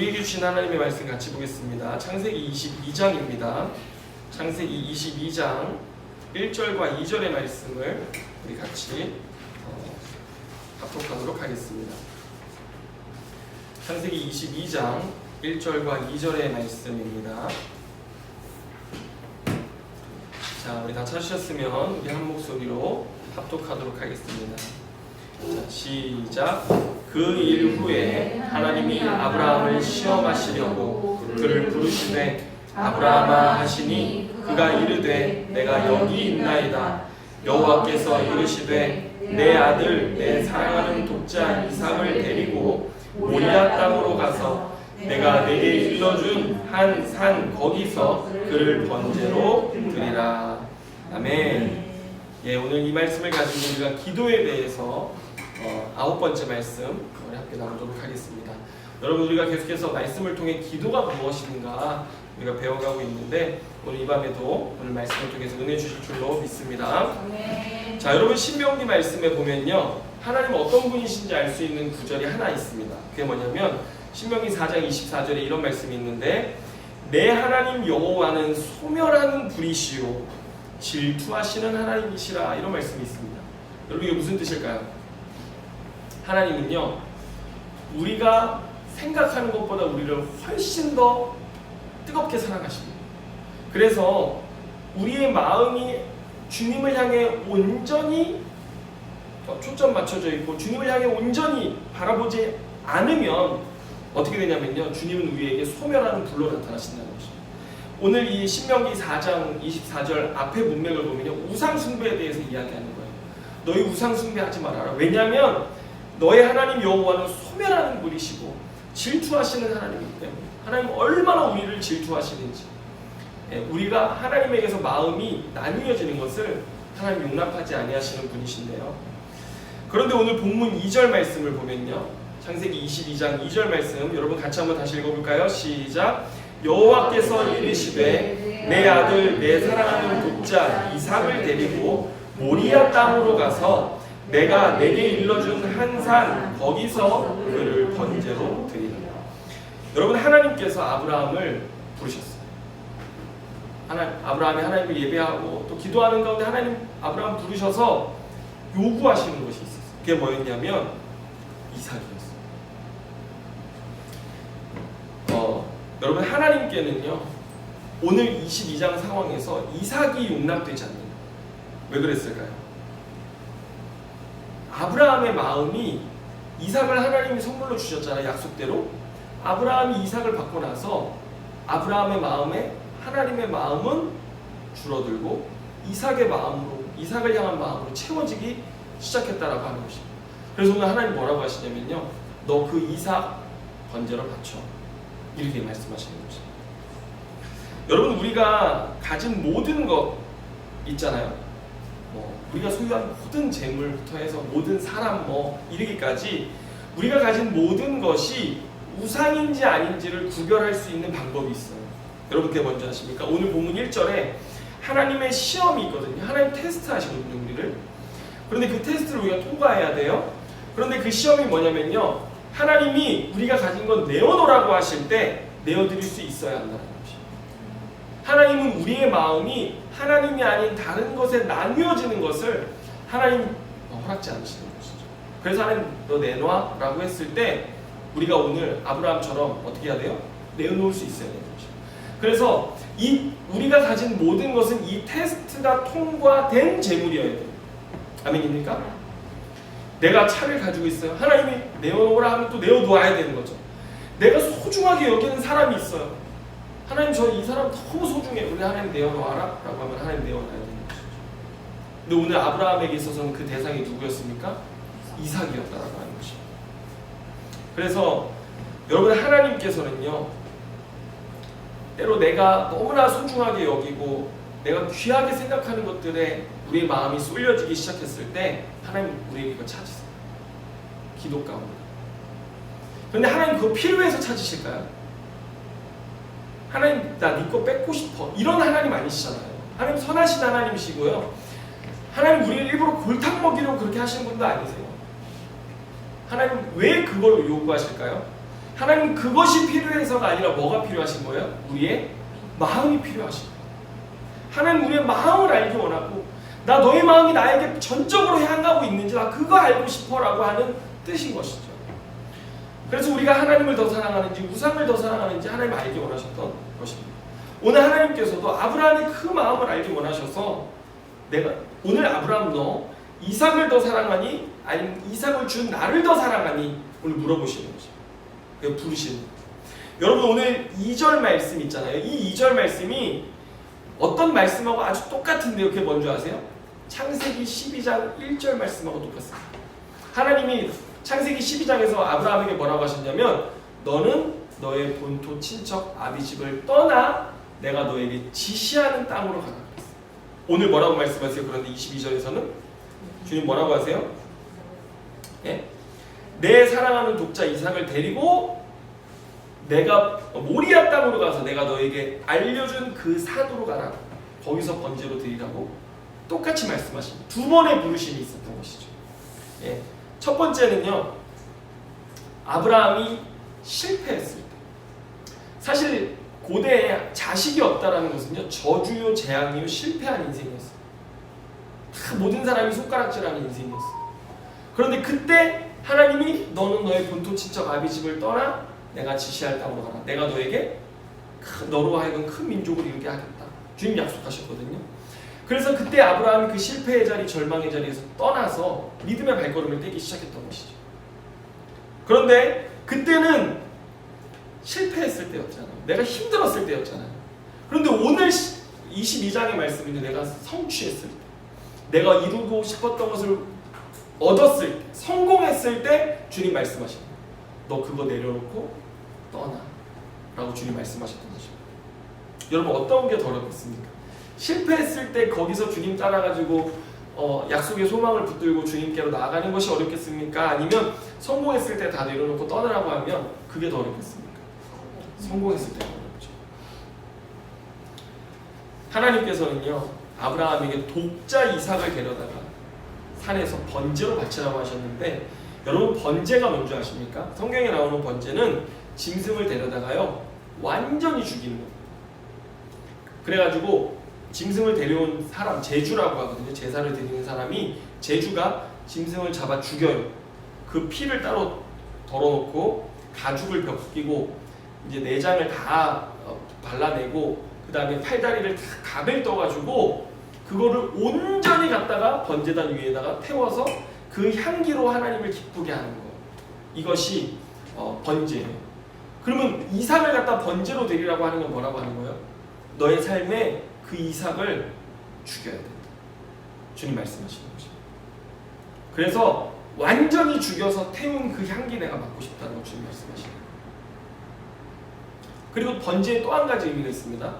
우리에게 주신 하나님의 말씀 같이 보겠습니다. 창세기 22장입니다. 창세기 22장 1절과 2절의 말씀을 우리 같이 합독하도록 하겠습니다. 창세기 22장 1절과 2절의 말씀입니다. 자, 우리 다 찾으셨으면 우리 한 목소리로 합독하도록 하겠습니다. 자, 시작. 그 일 후에 하나님이 아브라함을 시험하시려고 그를 부르시되 아브라함아 하시니 그가 이르되 내가 여기 있나이다. 여호와께서 이르시되 내 아들 내 사랑하는 독자 이삭을 데리고 모리아 땅으로 가서 내가 내게 일러준 한 산 거기서 그를 번제로 드리라. 아멘. 예, 오늘 이 말씀을 가지고 우리가 기도에 대해서 9번째 말씀 우리 함께 나누도록 하겠습니다. 여러분, 우리가 계속해서 말씀을 통해 기도가 무엇인가 우리가 배워가고 있는데 오늘 이 밤에도 오늘 말씀을 통해서 은혜 주실 줄로 믿습니다. 자, 여러분, 신명기 말씀에 보면요, 하나님 어떤 분이신지 알 수 있는 구절이 하나 있습니다. 그게 뭐냐면 신명기 4장 24절에 이런 말씀이 있는데 내 하나님 여호와는 소멸하는 분이시요 질투하시는 하나님이시라, 이런 말씀이 있습니다. 여러분, 이게 무슨 뜻일까요? 하나님은요, 우리가 생각하는 것보다 우리를 훨씬 더 뜨겁게 사랑하십니다. 그래서 우리의 마음이 주님을 향해 온전히 초점 맞춰져 있고 주님을 향해 온전히 바라보지 않으면 어떻게 되냐면요, 주님은 우리에게 소멸하는 불로 나타나신다는 것입니다. 오늘 이 신명기 4장 24절 앞에 문맥을 보면요, 우상 숭배에 대해서 이야기하는 거예요. 너희 우상 숭배하지 말아라. 왜냐하면 너의 하나님 여호와는 소멸하는 분이시고 질투하시는 하나님이기 때문에, 하나님 얼마나 우리를 질투하시는지, 우리가 하나님에게서 마음이 나뉘어지는 것을 하나님 용납하지 아니하시는 분이신데요. 그런데 오늘 본문 2절 말씀을 보면요, 창세기 22장 2절 말씀 여러분 같이 한번 다시 읽어볼까요? 시작. 여호와께서 이르시되 내 아들 내 사랑하는 독자 이삭을 데리고 모리아 땅으로 가서 내가 내게 일러준 한 산 거기서 그를 번제로 드리라. 여러분, 하나님께서 아브라함을 부르셨어요. 아브라함이 하나님을 예배하고 또 기도하는 가운데 하나님 아브라함 부르셔서 요구하시는 것이 있었어요. 그게 뭐였냐면 이삭이었어요. 여러분, 하나님께는요 오늘 22장 상황에서 이삭이 용납되지 않는 거예요. 왜 그랬을까요? 아브라함의 마음이, 이삭을 하나님이 선물로 주셨잖아요. 약속대로. 아브라함이 이삭을 받고 나서 아브라함의 마음에 하나님의 마음은 줄어들고 이삭의 마음으로, 이삭을 향한 마음으로 채워지기 시작했다라고 하는 것입니다. 그래서 오늘 하나님 뭐라고 하시냐면요, 너 그 이삭 번제로 바쳐, 이렇게 말씀하시는 것입니다. 여러분, 우리가 가진 모든 것 있잖아요. 우리가 소유한 모든 재물부터 해서 모든 사람 이르기까지 우리가 가진 모든 것이 우상인지 아닌지를 구별할 수 있는 방법이 있어요. 여러분, 그게 뭔지 아십니까? 오늘 본문 1절에 하나님의 시험이 있거든요. 하나님 테스트 하시거든요, 우리를. 그런데 그 테스트를 우리가 통과해야 돼요. 그런데 그 시험이 뭐냐면요, 하나님이 우리가 가진 건 내어놓으라고 하실 때 내어드릴 수 있어야 한다는 것입니다. 하나님은 우리의 마음이 하나님이 아닌 다른 것에 나뉘어지는 것을 하나님 허락지 않으시는 것이죠. 그래서 하나님 너 내놔 라고 했을 때 우리가 오늘 아브라함처럼 어떻게 해야 돼요? 내어놓을 수 있어야 되는 것이죠. 그래서 우리가 가진 모든 것은 이 테스트가 통과된 재물이어야 돼요. 아멘입니까? 내가 차를 가지고 있어요. 하나님이 내어놓으라 하면 또 내어놓아야 되는 거죠. 내가 소중하게 여기는 사람이 있어요. 하나님, 저 이 사람 너무 소중해. 우리 하나님 내어놓아라 라고 하면 하나님 내어놔야 되는 것이죠. 근데 오늘 아브라함에게 있어서는 그 대상이 누구였습니까? 이삭이었다라고 하는 것입니다. 그래서 여러분, 하나님께서는요, 때로 내가 너무나 소중하게 여기고 내가 귀하게 생각하는 것들에 우리의 마음이 쏠려지기 시작했을 때 하나님 우리에게 그걸 찾으세요. 기도 가운데. 그런데 하나님 그거 필요해서 찾으실까요? 하나님, 나 네 거 뺏고 싶어, 이런 하나님 아니시잖아요. 하나님 선하신 하나님이시고요, 하나님 우리를 일부러 골탕 먹이려고 그렇게 하시는 분도 아니세요. 하나님 왜 그걸 요구하실까요? 하나님 그것이 필요해서가 아니라 뭐가 필요하신 거예요? 우리의 마음이 필요하신 거예요. 하나님 우리의 마음을 알기 원하고 나 너의 마음이 나에게 전적으로 향하고 있는지 나 그거 알고 싶어라고 하는 뜻인 것이죠. 그래서 우리가 하나님을 더 사랑하는지 우상을 더 사랑하는지 하나님 알기 원하셨던 것입니다. 오늘 하나님께서도 아브라함의 그 마음을 알기 원하셔서 내가 오늘 아브라함 너 이삭을 더 사랑하니 아니면 이삭을 준 나를 더 사랑하니 오늘 물어보시는 거죠. 부르시는 거예요. 여러분 오늘 2절 말씀 있잖아요. 이 2절 말씀이 어떤 말씀하고 아주 똑같은데요. 그게 뭔지 아세요? 창세기 12장 1절 말씀하고 똑같습니다. 하나님이 창세기 12장에서 아브라함에게 뭐라고 하셨냐면 너는 너의 본토 친척 아비 집을 떠나 내가 너에게 지시하는 땅으로 가라 그랬어요. 오늘 뭐라고 말씀하세요? 그런데 22절에서는 주님 뭐라고 하세요? 예? 내 사랑하는 독자 이삭을 데리고 내가 모리아 땅으로 가서 내가 너에게 알려준 그 산으로 가라. 거기서 번제로 드리라고 똑같이 말씀하십니다. 두 번의 부르심이 있었던 것이죠. 예. 첫 번째는요. 아브라함이 실패했을 때. 사실 고대에 자식이 없다라는 것은요. 저주요 재앙이요 실패한 인생이었어요. 다 모든 사람이 손가락질하는 인생이었어요. 그런데 그때 하나님이 너는 너의 본토 친척 아비 집을 떠나 내가 지시할 땅으로 가라. 내가 너에게 너로 하여금 큰 민족을 이루게 하겠다. 주님 약속하셨거든요. 그래서 그때 아브라함이 그 실패의 자리, 절망의 자리에서 떠나서 믿음의 발걸음을 떼기 시작했던 것이죠. 그런데 그때는 실패했을 때였잖아요. 내가 힘들었을 때였잖아요. 그런데 오늘 22장의 말씀인데 내가 성취했을 때, 내가 이루고 싶었던 것을 얻었을 때, 성공했을 때 주님 말씀하십니다. 너 그거 내려놓고 떠나 라고 주님 말씀하셨던 것입니다. 여러분 어떤 게 더 어렵겠습니까? 실패했을 때 거기서 주님 따라가지고 약속의 소망을 붙들고 주님께로 나아가는 것이 어렵겠습니까? 아니면 성공했을 때 다 내려놓고 떠나라고 하면 그게 더 어렵겠습니까? 성공했을 때가 어렵죠. 하나님께서는요 아브라함에게 독자 이삭을 데려다가 산에서 번제로 바치라고 하셨는데 여러분 번제가 뭔지 아십니까? 성경에 나오는 번제는 짐승을 데려다가요 완전히 죽이는 거예요. 그래가지고 짐승을 데려온 사람, 제주라고 하거든요. 제사를 드리는 사람이 제주가 짐승을 잡아 죽여요. 그 피를 따로 덜어놓고 가죽을 벗기고 이제 내장을 다 발라내고 그 다음에 팔다리를 다 각을 떠가지고 그거를 온전히 갖다가 번제단 위에다가 태워서 그 향기로 하나님을 기쁘게 하는 거예요. 이것이 번제예요. 그러면 이삭을 갖다 번제로 드리라고 하는 건 뭐라고 하는 거예요? 너의 삶에 그 이삭을 죽여야 된다. 주님 말씀하시는 거죠. 그래서 완전히 죽여서 태운 그 향기 내가 맡고 싶다는 거 주님 말씀하시는 거예요. 그리고 번제에 또 한 가지 의미가 있습니다.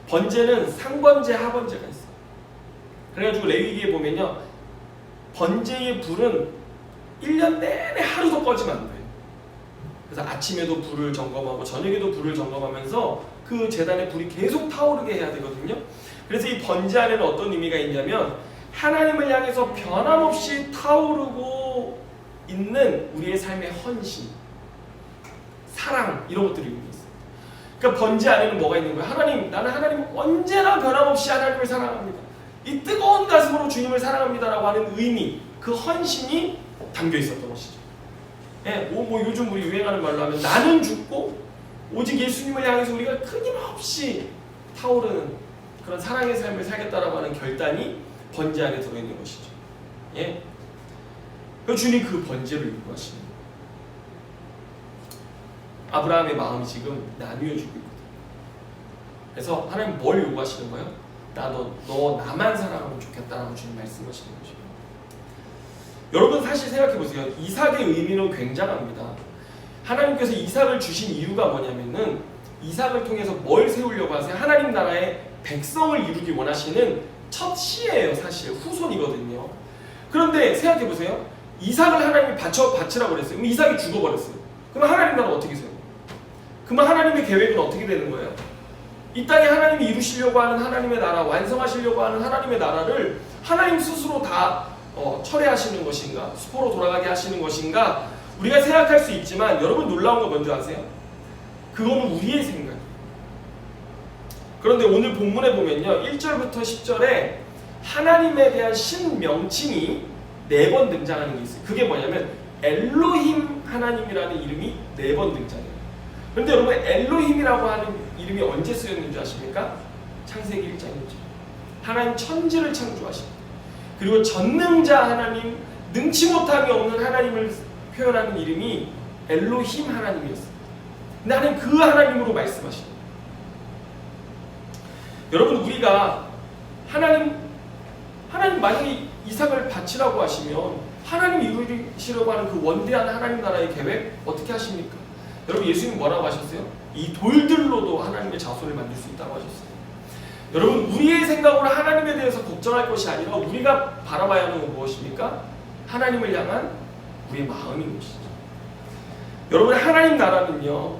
번제는 상번제, 하번제가 있어요. 그래가지고 레위기에 보면요. 번제의 불은 1년 내내 하루도 꺼지면 안 돼요. 그래서 아침에도 불을 점검하고 저녁에도 불을 점검하면서 그 제단에 불이 계속 타오르게 해야 되거든요. 그래서 이 번제 안에는 어떤 의미가 있냐면 하나님을 향해서 변함없이 타오르고 있는 우리의 삶의 헌신, 사랑 이런 것들이 있어요. 그러니까 번제 안에는 뭐가 있는 거예요? 하나님, 나는 하나님 언제나 변함없이 하나님을 사랑합니다. 이 뜨거운 가슴으로 주님을 사랑합니다라고 하는 의미, 그 헌신이 담겨 있었던 것이죠. 예, 뭐 요즘 우리 유행하는 말로 하면 나는 죽고 오직 예수님을 향해서 우리가 끊임없이 타오르는 그런 사랑의 삶을 살겠다라고 하는 결단이 번제 안에 들어있는 것이죠. 예, 그 주님 그 번제를 요구하시는 거예요. 아브라함의 마음이 지금 나뉘어지고 있거든요. 그래서 하나님 뭘 요구하시는 거예요? 너 나만 사랑하면 좋겠다라고 주님 말씀하시는 거죠. 여러분 사실 생각해보세요. 이삭의 의미는 굉장합니다. 하나님께서 이삭을 주신 이유가 뭐냐면은 이삭을 통해서 뭘 세우려고 하세요? 하나님 나라의 백성을 이루기 원하시는 첫 씨예요. 사실 후손이거든요. 그런데 생각해보세요. 이삭을 하나님이 바치라고 그랬어요. 그럼 이삭이 죽어버렸어요. 그럼 하나님 나라 어떻게 세워요? 그러면 하나님의 계획은 어떻게 되는 거예요? 이 땅에 하나님이 이루시려고 하는 하나님의 나라, 완성하시려고 하는 하나님의 나라를 하나님 스스로 다 철회하시는 것인가, 수포로 돌아가게 하시는 것인가, 우리가 생각할 수 있지만 여러분 놀라운 거 뭔지 아세요? 그거는 우리의 생각. 그런데 오늘 본문에 보면요, 1절부터 10절에 하나님에 대한 신명칭이 4번 등장하는 게 있어요. 그게 뭐냐면 엘로힘 하나님이라는 이름이 4번 등장해요. 그런데 여러분, 엘로힘이라고 하는 이름이 언제 쓰였는지 아십니까? 창세기 1장 1절. 하나님 천지를 창조하십니다. 그리고 전능자 하나님, 능치 못함이 없는 하나님을 표현하는 이름이 엘로힘 하나님이었습니다. 근데 하나님 그 하나님으로 말씀하십니다. 여러분, 우리가 하나님 만약에 이삭을 바치라고 하시면 하나님 이루시려고 하는 그 원대한 하나님 나라의 계획 어떻게 하십니까? 여러분, 예수님 뭐라고 하셨어요? 이 돌들로도 하나님의 자손을 만들 수 있다고 하셨어요. 여러분, 우리의 생각으로 하나님에 대해서 걱정할 것이 아니라 우리가 바라봐야 하는 건 무엇입니까? 하나님을 향한 우리의 마음인 것이죠. 여러분, 하나님 나라는요,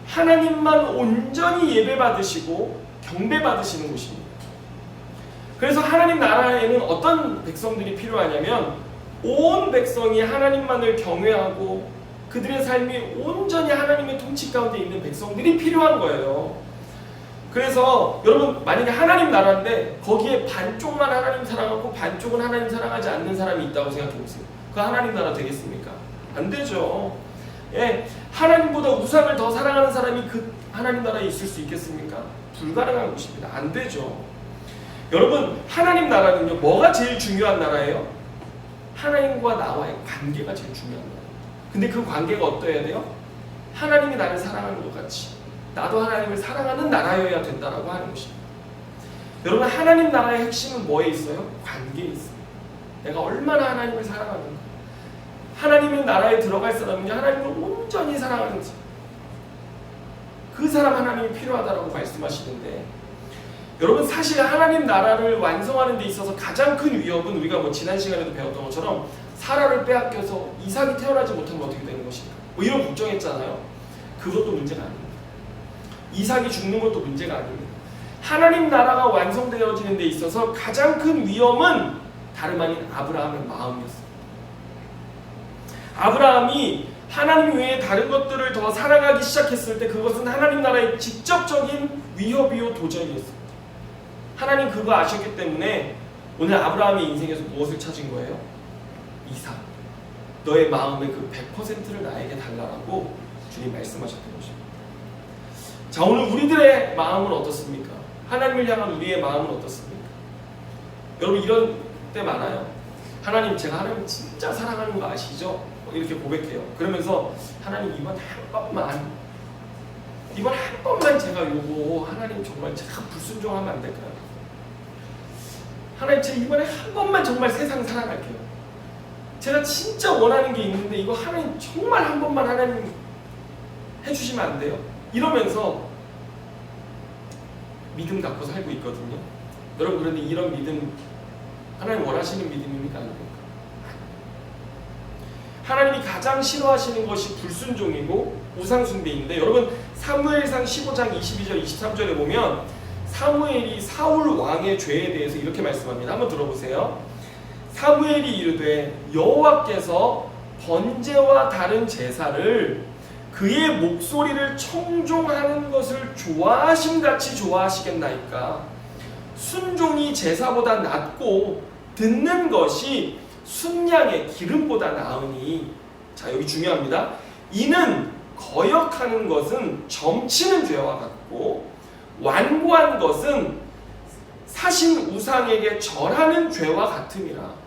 하나님만 온전히 예배받으시고 경배받으시는 곳입니다. 그래서 하나님 나라에는 어떤 백성들이 필요하냐면 온 백성이 하나님만을 경외하고 그들의 삶이 온전히 하나님의 통치 가운데 있는 백성들이 필요한 거예요. 그래서 여러분, 만약에 하나님 나라인데 거기에 반쪽만 하나님 사랑하고 반쪽은 하나님 사랑하지 않는 사람이 있다고 생각해 보세요. 그 하나님 나라 되겠습니까? 안 되죠. 예, 하나님보다 우상을 더 사랑하는 사람이 그 하나님 나라에 있을 수 있겠습니까? 불가능한 것입니다. 안 되죠. 여러분, 하나님 나라는요, 뭐가 제일 중요한 나라예요? 하나님과 나와의 관계가 제일 중요한 나라예요. 근데 그 관계가 어떠해야 돼요? 하나님이 나를 사랑하는 것 같이 나도 하나님을 사랑하는 나라여야 된다라고 하는 것입니다. 여러분, 하나님 나라의 핵심은 뭐에 있어요? 관계에 있어요. 내가 얼마나 하나님을 사랑하는가. 하나님의 나라에 들어갈 사람은요, 하나님을 온전히 사랑하는 사람. 그 사람 하나님이 필요하다라고 말씀하시는데, 여러분, 사실 하나님 나라를 완성하는 데 있어서 가장 큰 위협은 우리가 지난 시간에도 배웠던 것처럼 사라를 빼앗겨서 이삭이 태어나지 못하면 어떻게 되는 것인가, 이런 걱정했잖아요. 그것도 문제가 아닙니다. 이삭이 죽는 것도 문제가 아닙니다. 하나님 나라가 완성되어지는 데 있어서 가장 큰 위험은 다름 아닌 아브라함의 마음이었습니다. 아브라함이 하나님 외에 다른 것들을 더 사랑하기 시작했을 때 그것은 하나님 나라의 직접적인 위협이요 도전이었습니다. 하나님 그거 아셨기 때문에 오늘 아브라함의 인생에서 무엇을 찾은 거예요? 이삭. 너의 마음의 그 100%를 나에게 달라라고 주님 말씀하셨던 것입니다. 자, 오늘 우리들의 마음은 어떻습니까? 하나님을 향한 우리의 마음은 어떻습니까? 여러분, 이런 때 많아요. 하나님, 제가 하나님 진짜 사랑하는 거 아시죠? 이렇게 고백해요. 그러면서 하나님, 이번 한 번만 제가 요거 하나님 정말 제가 불순종하면 안 될까요? 하나님, 제가 이번에 한 번만 정말 세상 사랑할게요. 제가 진짜 원하는 게 있는데 이거 하나님 정말 한 번만 하나님 해주시면 안 돼요? 이러면서 믿음 갖고 살고 있거든요. 여러분, 그런데 이런 믿음 하나님 원하시는 믿음입니까? 아닙니까? 하나님이 가장 싫어하시는 것이 불순종이고 우상숭배인데, 여러분, 사무엘상 15장 22절 23절에 보면 사무엘이 사울 왕의 죄에 대해서 이렇게 말씀합니다. 한번 들어보세요. 사무엘이 이르되 여호와께서 번제와 다른 제사를 그의 목소리를 청종하는 것을 좋아하심같이 좋아하시겠나이까. 순종이 제사보다 낫고 듣는 것이 순양의 기름보다 나으니. 자, 여기 중요합니다. 이는 거역하는 것은 점치는 죄와 같고 완고한 것은 사신 우상에게 절하는 죄와 같음이라.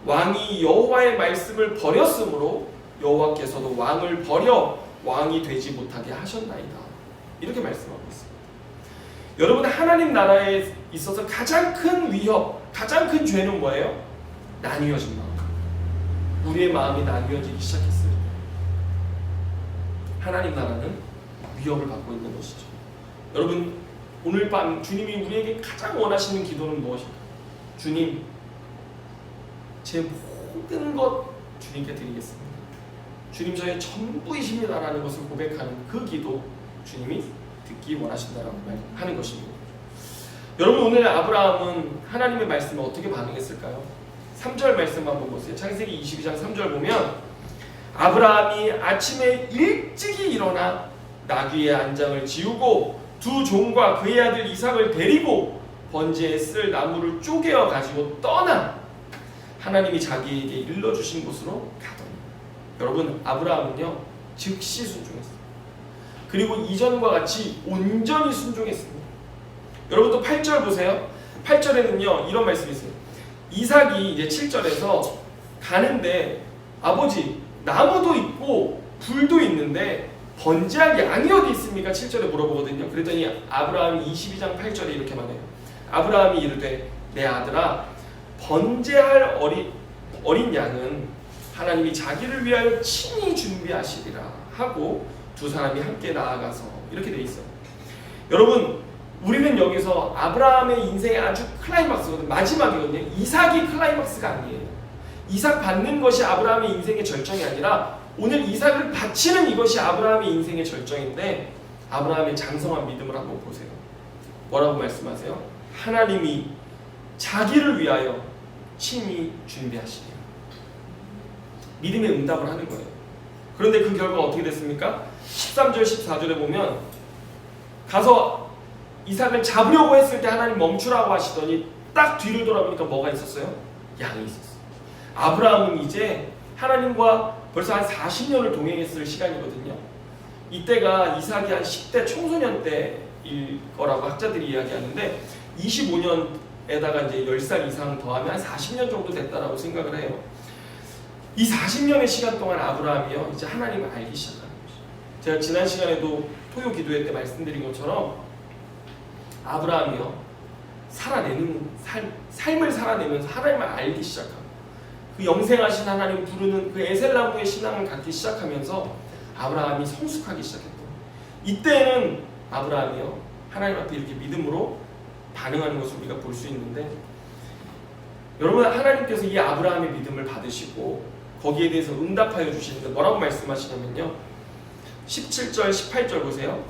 왕이 여호와의 말씀을 버렸으므로 여호와께서도 왕을 버려 왕이 되지 못하게 하셨나이다. 이렇게 말씀하고 있습니다. 여러분, 하나님 나라에 있어서 가장 큰 위협, 가장 큰 죄는 뭐예요? 나뉘어진 마음. 우리의 마음이 나뉘어지기 시작했을 때 하나님 나라는 위협을 받고 있는 것이죠. 여러분, 오늘 밤 주님이 우리에게 가장 원하시는 기도는 무엇일까요? 주님, 제 모든 것 주님께 드리겠습니다. 주님, 저의 전부이십니다라는 것을 고백하는 그 기도 주님이 듣기 원하신다라고 하는 것입니다. 여러분, 오늘 아브라함은 하나님의 말씀에 어떻게 반응했을까요? 3절 말씀 한번 보세요. 창세기 22장 3절 보면 아브라함이 아침에 일찍이 일어나 나귀의 안장을 지우고 두 종과 그의 아들 이삭을 데리고 번제에 쓸 나무를 쪼개어 가지고 떠나 하나님이 자기에게 일러주신 곳으로 가더니. 여러분, 아브라함은요 즉시 순종했어요. 그리고 이전과 같이 온전히 순종했습니다. 여러분 또 8절 보세요. 8절에는요 이런 말씀이 있어요. 이삭이 이제 7절에서 가는데 아버지 나무도 있고 불도 있는데 번제할 양이 어디 있습니까? 7절에 물어보거든요. 그랬더니 아브라함이 22장 8절에 이렇게 말해요. 아브라함이 이르되 내 아들아 번제할 어린 양은 하나님이 자기를 위하여 친히 준비하시리라 하고 두 사람이 함께 나아가서 이렇게 돼 있어요. 여러분 우리는 여기서 아브라함의 인생의 아주 클라이막스거든요. 마지막이거든요. 이삭이 클라이막스가 아니에요. 이삭 받는 것이 아브라함의 인생의 절정이 아니라 오늘 이삭을 바치는 이것이 아브라함의 인생의 절정인데 아브라함의 장성한 믿음을 한번 보세요. 뭐라고 말씀하세요? 하나님이 자기를 위하여 친히 준비하시리라. 믿음의 응답을 하는 거예요. 그런데 그 결과가 어떻게 됐습니까? 13절 14절에 보면 가서 이삭을 잡으려고 했을 때 하나님 멈추라고 하시더니 딱 뒤를 돌아보니까 뭐가 있었어요? 양이 있었어요. 아브라함은 이제 하나님과 벌써 한 40년을 동행했을 시간이거든요. 이때가 이삭이 한 10대 청소년 때일 거라고 학자들이 이야기하는데 25년에다가 이제 10살 이상 더하면 한 40년 정도 됐다라고 생각을 해요. 이 40년의 시간 동안 아브라함이요 이제 하나님을 알기 시작하는 거죠. 제가 지난 시간에도 토요 기도회 때 말씀드린 것처럼 아브라함이요 살아내는 삶을 살아내면서 하나님을 알기 시작하고 그 영생하신 하나님 부르는 그 에셀나무의 신앙을 갖기 시작하면서 아브라함이 성숙하기 시작했고 이때는 아브라함이요 하나님 앞에 이렇게 믿음으로 반응하는 것을 우리가 볼 수 있는데 여러분 하나님께서 이 아브라함의 믿음을 받으시고 거기에 대해서 응답하여 주시는데 뭐라고 말씀하시냐면요 17절 18절 보세요.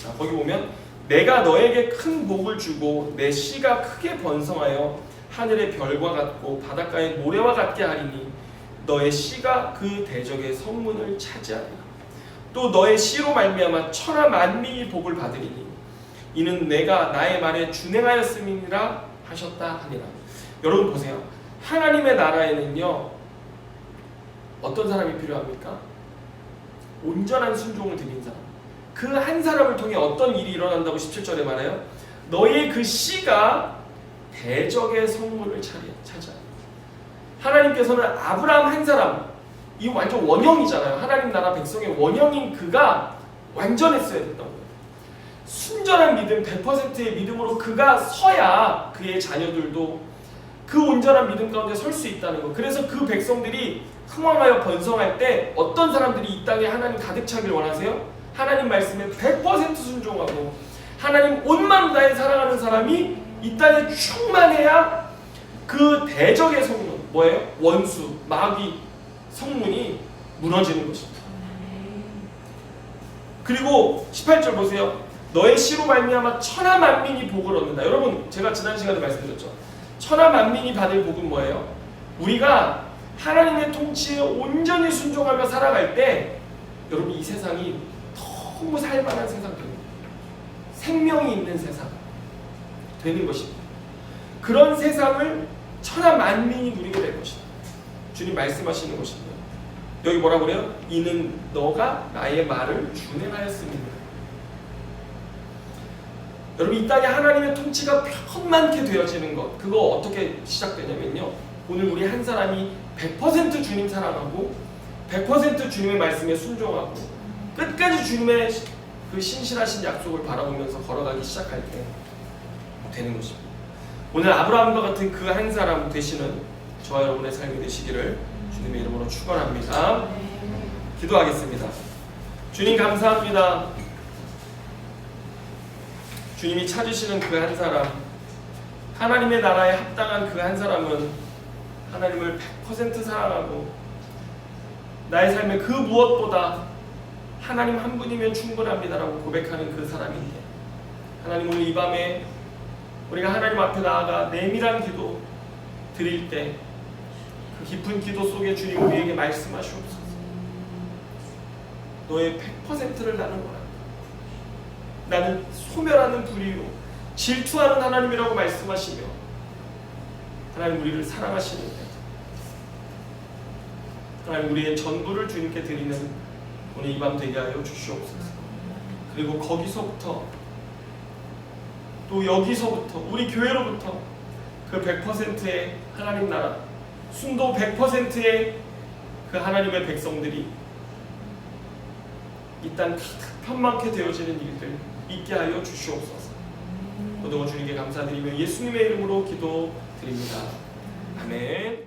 자 거기 보면 내가 너에게 큰 복을 주고 내 씨가 크게 번성하여 하늘의 별과 같고 바닷가의 모래와 같게 하리니 너의 씨가 그 대적의 성문을 차지하리라. 또 너의 씨로 말미암아 천하 만민이 복을 받으리니 이는 내가 나의 말에 준행하였음이니라 하셨다 하니라. 여러분 보세요. 하나님의 나라에는요 어떤 사람이 필요합니까? 온전한 순종을 드린 사람. 그 한 사람을 통해 어떤 일이 일어난다고 17절에 말해요? 너의 그 씨가 대적의 성문을 차지하리라. 하나님께서는 아브라함 한 사람, 이 완전 원형이잖아요. 하나님 나라 백성의 원형인 그가 완전했어야 됐던 거예요. 순전한 믿음, 100%의 믿음으로 그가 서야 그의 자녀들도 그 온전한 믿음 가운데 설 수 있다는 거. 그래서 그 백성들이 흥왕하여 번성할 때 어떤 사람들이 이 땅에 하나님 가득 차길 원하세요? 하나님 말씀에 100% 순종하고 하나님 온 마음 다해 사랑하는 사람이 이 땅에 충만해야 그 대적의 성문, 뭐예요? 원수, 마귀 성문이 무너지는 것입니다. 그리고 18절 보세요. 너의 씨로 말미암아 천하 만민이 복을 얻는다. 여러분 제가 지난 시간에 말씀드렸죠. 천하 만민이 받을 복은 뭐예요? 우리가 하나님의 통치에 온전히 순종하며 살아갈 때 여러분 이 세상이 너무 살만한 세상 됩니다. 생명이 있는 세상 되는 것입니다. 그런 세상을 천하 만민이 누리게 될 것이다. 주님 말씀하시는 것입니다. 여기 뭐라고 그래요? 이는 너가 나의 말을 준행하였음이니라. 여러분 이 땅에 하나님의 통치가 편만케 되어지는 것, 그거 어떻게 시작되냐면요 오늘 우리 한 사람이 100% 주님 사랑하고 100% 주님의 말씀에 순종하고 끝까지 주님의 그 신실하신 약속을 바라보면서 걸어가기 시작할 때 되는 것입니다. 오늘 아브라함과 같은 그 한 사람 되시는 저와 여러분의 삶이 되시기를 주님의 이름으로 축원합니다. 기도하겠습니다. 주님 감사합니다. 주님이 찾으시는 그 한 사람, 하나님의 나라에 합당한 그 한 사람은 하나님을 100% 사랑하고 나의 삶에 그 무엇보다 하나님 한 분이면 충분합니다라고 고백하는 그 사람인데 하나님 오늘 이 밤에 우리가 하나님 앞에 나아가 내밀한 기도 드릴 때 그 깊은 기도 속에 주님 우리에게 말씀하시옵소서. 너의 100%를 나는 원한다. 나는 소멸하는 불의로 질투하는 하나님이라고 말씀하시며 하나님 우리를 사랑하시는데 하나님 우리의 전부를 주님께 드리는 오늘 이 밤 되게 하여 주시옵소서. 그리고 거기서부터 또 여기서부터 우리 교회로부터 그 100%의 하나님 나라 순도 100%의 그 하나님의 백성들이 이 땅 가득 편만케 되어지는 일들 있게 하여 주시옵소서. 모든 것 주님께 감사드리며 예수님의 이름으로 기도드립니다. 아멘.